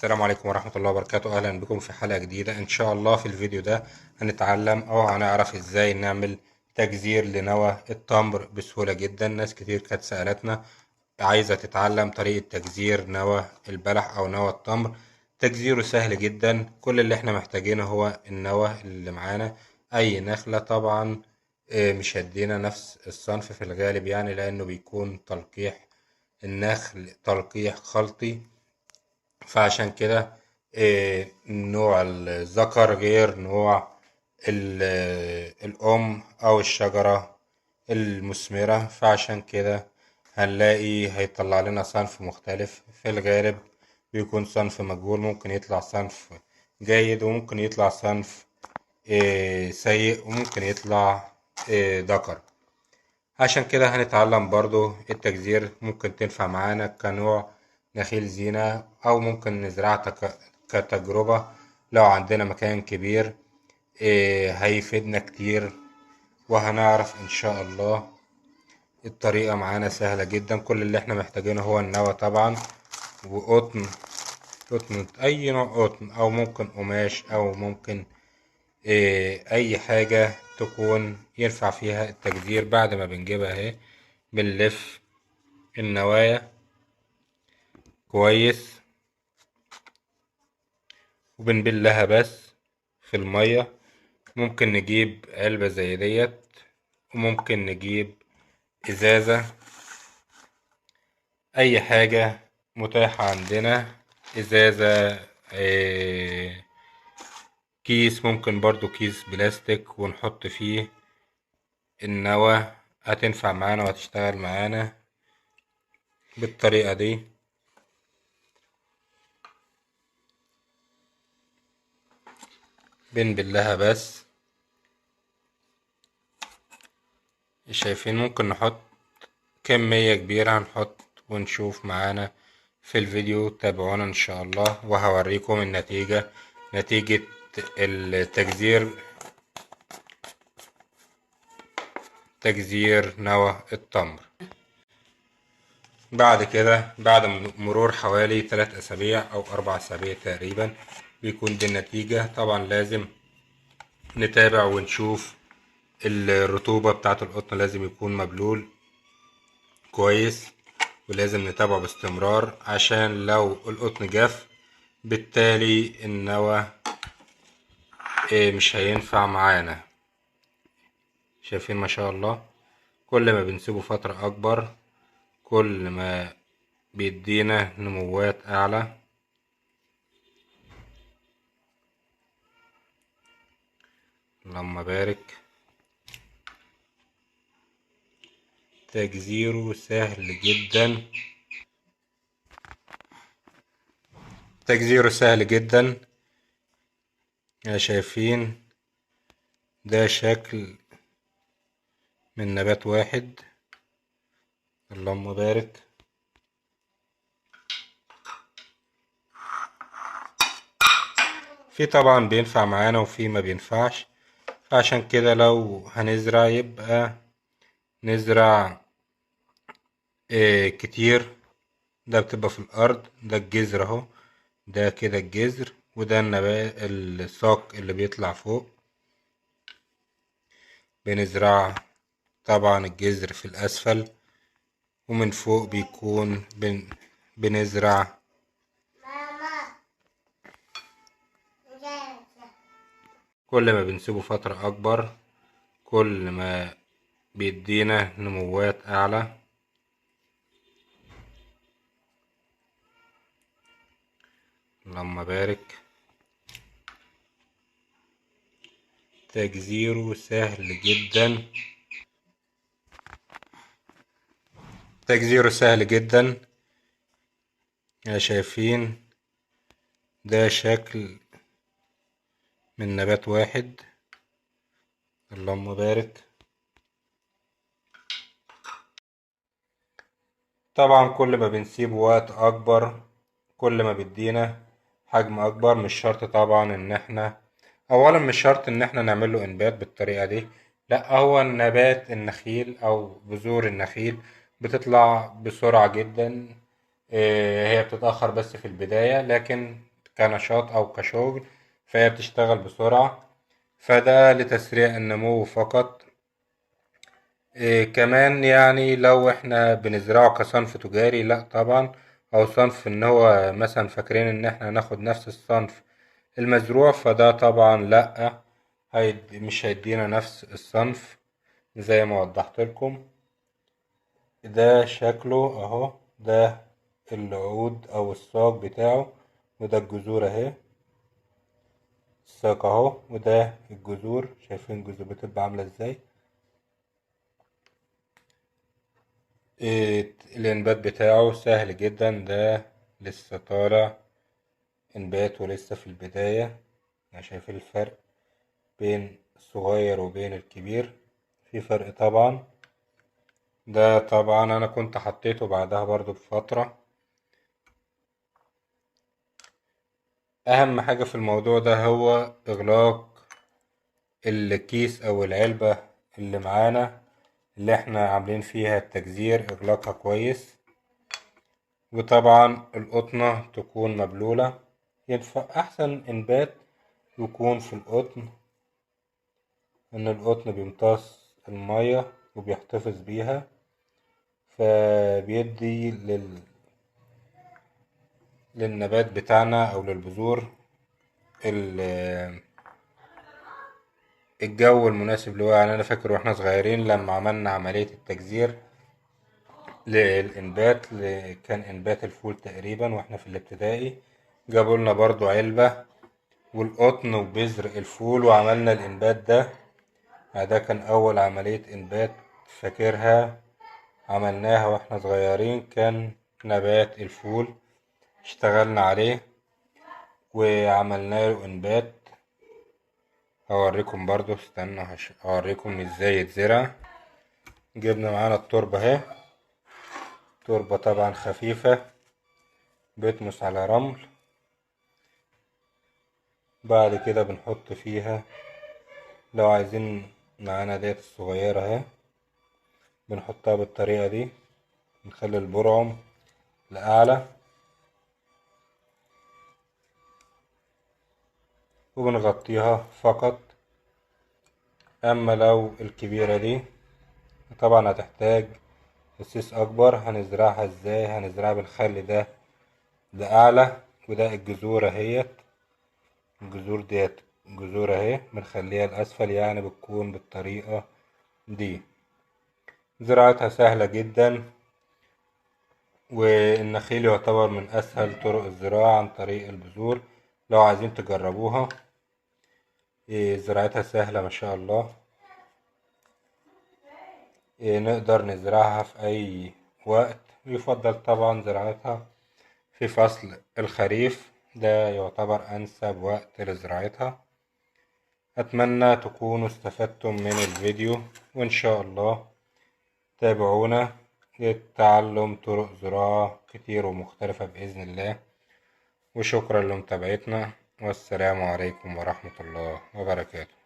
السلام عليكم ورحمة الله وبركاته. أهلا بكم في حلقة جديدة. إن شاء الله في الفيديو ده هنتعلم أو هنعرف إزاي نعمل تجزير لنوى التمر بسهولة جدا. ناس كتير كانت سألتنا عايزة تتعلم طريقة تجزير نوى البلح أو نوى التمر. تجزيره سهل جدا، كل اللي احنا محتاجينه هو النوى اللي معانا. أي نخلة طبعا. مش هدينا نفس الصنف في الغالب يعني، لأنه بيكون تلقيح النخل تلقيح خلطي. فعشان كده نوع الذكر غير نوع الأم أو الشجرة المثمرة، فعشان كده هنلاقي هيطلع لنا صنف مختلف. في الغالب بيكون صنف مجهول، ممكن يطلع صنف جيد وممكن يطلع صنف سيء وممكن يطلع ذكر. عشان كده هنتعلم برضو التجزير. ممكن تنفع معانا كنوع نخيل زينة أو ممكن نزرعها كتجربة لو عندنا مكان كبير. هيفيدنا كتير وهنعرف إن شاء الله. الطريقة معانا سهلة جدا، كل اللي احنا محتاجينه هو النوى طبعا وقطن. قطن أي نوع قطن أو ممكن قماش أو ممكن أي حاجة تكون ينفع فيها التجزير. بعد ما بنجيبها اهي بنلف النوايا كويس وبنبلها بس في المية. ممكن نجيب علبة زي ديت وممكن نجيب ازازة، اي حاجة متاحة عندنا. ازازة، كيس، ممكن برضو كيس بلاستيك ونحط فيه النوى. هتنفع معانا وهتشتغل معانا بالطريقة دي. بنبلها بس. شايفين؟ ممكن نحط كمية كبيرة، هنحط ونشوف معانا في الفيديو. تابعونا ان شاء الله وهوريكم النتيجة، نتيجة التجزير، تجزير نوى التمر. بعد كده بعد مرور حوالي 3 أسابيع أو 4 أسابيع تقريبا بيكون دي النتيجة. طبعا لازم نتابع ونشوف الرطوبة بتاعة القطن، لازم يكون مبلول كويس ولازم نتابعه باستمرار عشان لو القطن جاف بالتالي النوى مش هينفع معانا. شايفين ما شاء الله؟ كل ما بنسيبه فترة أكبر كل ما بيدينا نموات أعلى. اللهم بارك. تجزيره سهل جدا، تجزيره سهل جدا. يا شايفين؟ ده شكل من نبات واحد. اللهم بارك. في طبعا بينفع معانا وفي ما بينفعش، فعشان كده لو هنزرع يبقى نزرع كتير. ده بتبقى في الأرض، ده الجذر اهو، ده كده الجذر وده النبات الساق اللي بيطلع فوق. بنزرع طبعا الجذر في الأسفل ومن فوق بيكون بنزرع كل ما بنسيبه فترة أكبر كل ما بيدينا نموات أعلى. اللهم بارك. تجزيره سهل جدا، تجزيره سهل جدا. يا شايفين؟ ده شكل من نبات واحد. اللهم بارك. طبعا كل ما بنسيب وقت اكبر كل ما بيدينا حجم اكبر. مش شرط طبعا ان احنا اولا مش شرط ان احنا نعمل له انبات بالطريقة دي، لا، هو نبات النخيل او بذور النخيل بتطلع بسرعة جدا. هي بتتأخر بس في البداية، لكن كنشاط أو كشغل، فهي بتشتغل بسرعة، فده لتسريع النمو فقط. كمان يعني لو احنا بنزرعه كصنف تجاري لأ طبعا، أو صنف إن هو مثلا فاكرين إن احنا هناخد نفس الصنف المزروع، فده طبعا لأ، مش هيدينا نفس الصنف زي ما وضحت لكم. ده شكله اهو، ده العود او الساق بتاعه، وده الجذور اهي، الساق اهو، وده الجذور، شايفين الجذور بتبقى عاملة ازاي. الانبات بتاعه سهل جدا، ده لسه طالع انبات ولسه في البداية. يعني شايفين الفرق بين الصغير وبين الكبير، في فرق طبعا. ده طبعا انا كنت حطيته بعدها برضو بفترة. اهم حاجة في الموضوع ده هو اغلاق الكيس او العلبة اللي معانا، اللي احنا عاملين فيها التجزير، اغلاقها كويس. وطبعا القطنة تكون مبلولة، ينفع احسن انبات يكون في القطن، ان القطن بيمتص المية وبيحتفظ بيها، فبيدي للنبات بتاعنا او للبذور الجو المناسب له. يعني انا فاكر واحنا صغيرين لما عملنا عملية التجزير للإنبات، كان إنبات الفول تقريبا واحنا في الابتدائي، جابوا لنا برضو علبة والقطن وبذر الفول وعملنا الإنبات ده. ده كان أول عملية إنبات فاكرها عملناها واحنا صغيرين، كان نبات الفول، اشتغلنا عليه وعملنا له إنبات. هوريكم برضو، استنى هوريكم ازاي يتزرع. جبنا معانا التربة اهي، تربة طبعا خفيفة بتمس على رمل. بعد كده بنحط فيها، لو عايزين معانا ديت الصغيرة اهي، بنحطها بالطريقة دي، نخلي البرعم لأعلى وبنغطيها فقط. أما لو الكبيرة دي طبعا هتحتاج أسيس أكبر. هنزرعها ازاي؟ هنزرعها بنخلي ده أعلى، وده الجذور اهيت، الجذور ديت جذور اهي، بنخليها الأسفل، يعني بتكون بالطريقة دي. زراعتها سهلة جدا، والنخيل يعتبر من أسهل طرق الزراعة عن طريق البذور. لو عايزين تجربوها، زراعتها سهلة ما شاء الله. نقدر نزرعها في أي وقت، يفضل طبعا زراعتها في فصل الخريف، ده يعتبر أنسب وقت لزراعتها. أتمنى تكونوا استفدتم من الفيديو، وإن شاء الله تابعونا لتعلم طرق زراعة كتير ومختلفة بإذن الله. وشكرا لمتابعتنا، والسلام عليكم ورحمة الله وبركاته.